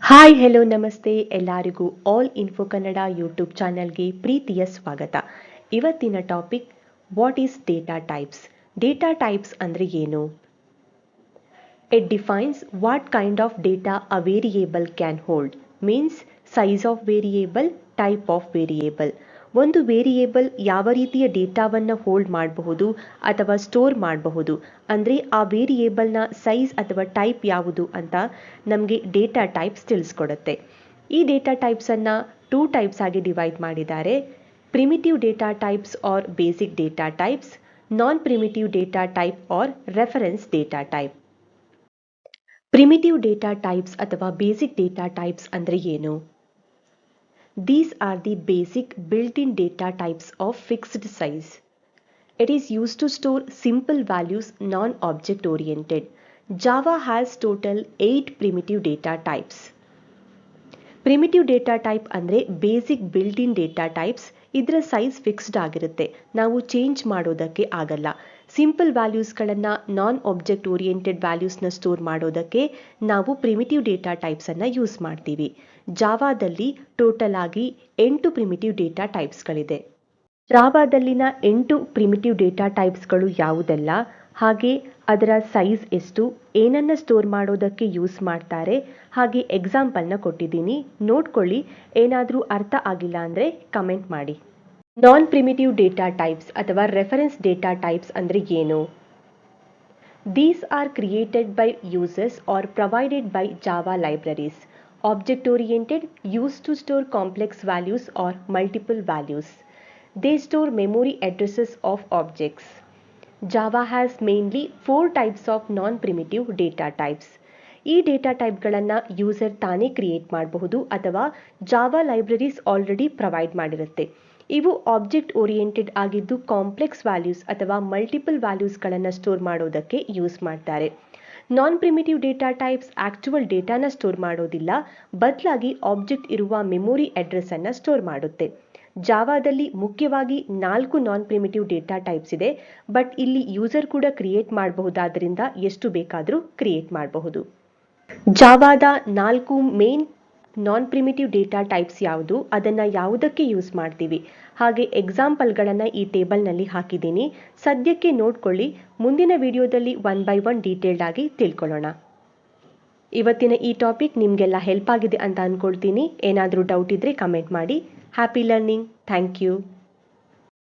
Hi hello ನಮಸ್ತೆ ಎಲ್ಲರಿಗೂ all info Kannada YouTube ಚಾನಲ್ಗೆ ಪ್ರೀತಿಯ ಸ್ವಾಗತ. ಇವತ್ತಿನ topic what is data types. Data types ಅಂದರೆ ಏನು? It defines what kind of data a variable can hold, means size of variable, type of variable. ಒಂದು variable ಯಾವ ರೀತಿಯ ಡೇಟಾವನ್ನು ಹೋಲ್ಡ್ ಮಾಡಬಹುದು ಅಥವಾ ಸ್ಟೋರ್ ಮಾಡಬಹುದು ಅಂದರೆ ಆ ವೇರಿಯೇಬಲ್ನ ಸೈಜ್ ಅಥವಾ ಟೈಪ್ ಯಾವುದು ಅಂತ ನಮಗೆ ಡೇಟಾ ಟೈಪ್ಸ್ ತಿಳಿಸ್ಕೊಡುತ್ತೆ. ಈ ಡೇಟಾ ಟೈಪ್ಸನ್ನು 2 ಟೈಪ್ಸ್ ಆಗಿ ಡಿವೈಡ್ ಮಾಡಿದ್ದಾರೆ. Primitive data types or basic data types, non primitive data type or reference data type. Primitive data types ಅಥವಾ ಬೇಸಿಕ್ ಡೇಟಾ ಟೈಪ್ಸ್ ಅಂದರೆ ಏನು? These are the basic built-in data types of fixed size. It is used to store simple values non-object oriented. Java has total 8 primitive data types. Primitive data type ಅಂದರೆ basic built in data types. ಇದರ size fixed ಆಗಿರುತ್ತೆ, ನಾವು change ಮಾಡೋದಕ್ಕೆ ಆಗಲ್ಲ. Simple ವ್ಯಾಲ್ಯೂಸ್ಗಳನ್ನು non object oriented ವ್ಯಾಲ್ಯೂಸ್ನ store ಮಾಡೋದಕ್ಕೆ ನಾವು ಪ್ರಿಮಿಟಿವ್ ಡೇಟಾ ಟೈಪ್ಸನ್ನು ಯೂಸ್ ಮಾಡ್ತೀವಿ. ಜಾವಾದಲ್ಲಿ ಟೋಟಲ್ ಆಗಿ 8 ಪ್ರಿಮಿಟಿವ್ ಡೇಟಾ ಟೈಪ್ಸ್ಗಳಿದೆ. ಜಾವಾದಲ್ಲಿನ 8 ಪ್ರಿಮಿಟಿವ್ ಡೇಟಾ ಟೈಪ್ಸ್ಗಳು ಯಾವುದೆಲ್ಲ, ಹಾಗೆ ಅದರ ಸೈಜ್ ಎಷ್ಟು, ಏನನ್ನು ಸ್ಟೋರ್ ಮಾಡೋದಕ್ಕೆ ಯೂಸ್ ಮಾಡ್ತಾರೆ, ಹಾಗೆ ಎಕ್ಸಾಂಪಲ್ನ ಕೊಟ್ಟಿದ್ದೀನಿ, ನೋಡ್ಕೊಳ್ಳಿ. ಏನಾದರೂ ಅರ್ಥ ಆಗಿಲ್ಲ ಅಂದರೆ ಕಮೆಂಟ್ ಮಾಡಿ. ನಾನ್ ಪ್ರಿಮಿಟಿವ್ ಡೇಟಾ ಟೈಪ್ಸ್ ಅಥವಾ ರೆಫರೆನ್ಸ್ ಡೇಟಾ ಟೈಪ್ಸ್ ಅಂದರೆ ಏನು? These are created by users or provided by Java libraries. Object-oriented, used to store complex values or multiple values. They store memory addresses of objects. Java has mainly 4 types of non-primitive data types. ಈ data ಟೈಪ್ಗಳನ್ನು user ತಾನೇ create ಮಾಡಬಹುದು ಅಥವಾ Java libraries already provide ಮಾಡಿರುತ್ತೆ. ಇವು object oriented ಆಗಿದ್ದು complex values ಅಥವಾ multiple ವ್ಯಾಲ್ಯೂಸ್ಗಳನ್ನು ಸ್ಟೋರ್ ಮಾಡೋದಕ್ಕೆ ಯೂಸ್ ಮಾಡ್ತಾರೆ. Non primitive data types actual ಡೇಟಾನ ಸ್ಟೋರ್ ಮಾಡೋದಿಲ್ಲ, ಬದಲಾಗಿ ಆಬ್ಜೆಕ್ಟ್ ಇರುವ ಮೆಮೊರಿ ಅಡ್ರೆಸ್ ಅನ್ನು ಸ್ಟೋರ್ ಮಾಡುತ್ತೆ. ಜಾವಾದಲ್ಲಿ ಮುಖ್ಯವಾಗಿ 4 ನಾನ್ ಪ್ರಿಮಿಟಿವ್ ಡೇಟಾ ಟೈಪ್ಸ್ ಇದೆ, ಬಟ್ ಇಲ್ಲಿ ಯೂಸರ್ ಕೂಡ ಕ್ರಿಯೇಟ್ ಮಾಡಬಹುದಾದ್ರಿಂದ ಎಷ್ಟು ಬೇಕಾದರೂ ಕ್ರಿಯೇಟ್ ಮಾಡಬಹುದು. ಜಾವಾದ 4 ಮೇನ್ ನಾನ್ ಪ್ರಿಮಿಟಿವ್ ಡೇಟಾ ಟೈಪ್ಸ್ ಯಾವುದು, ಅದನ್ನು ಯಾವುದಕ್ಕೆ ಯೂಸ್ ಮಾಡ್ತೀವಿ, ಹಾಗೆ ಎಕ್ಸಾಂಪಲ್ಗಳನ್ನು ಈ ಟೇಬಲ್ನಲ್ಲಿ ಹಾಕಿದ್ದೀನಿ. ಸದ್ಯಕ್ಕೆ ನೋಡ್ಕೊಳ್ಳಿ, ಮುಂದಿನ ವಿಡಿಯೋದಲ್ಲಿ 1 by 1 ಡೀಟೇಲ್ಡ್ ಆಗಿ ತಿಳ್ಕೊಳ್ಳೋಣ. ಇವತ್ತಿನ ಈ ಟಾಪಿಕ್ ನಿಮಗೆಲ್ಲ ಹೆಲ್ಪ್ ಆಗಿದೆ ಅಂತ ಅಂದ್ಕೊಳ್ತೀನಿ. ಏನಾದರೂ ಡೌಟ್ ಇದ್ದರೆ ಕಮೆಂಟ್ ಮಾಡಿ. Happy learning. Thank you.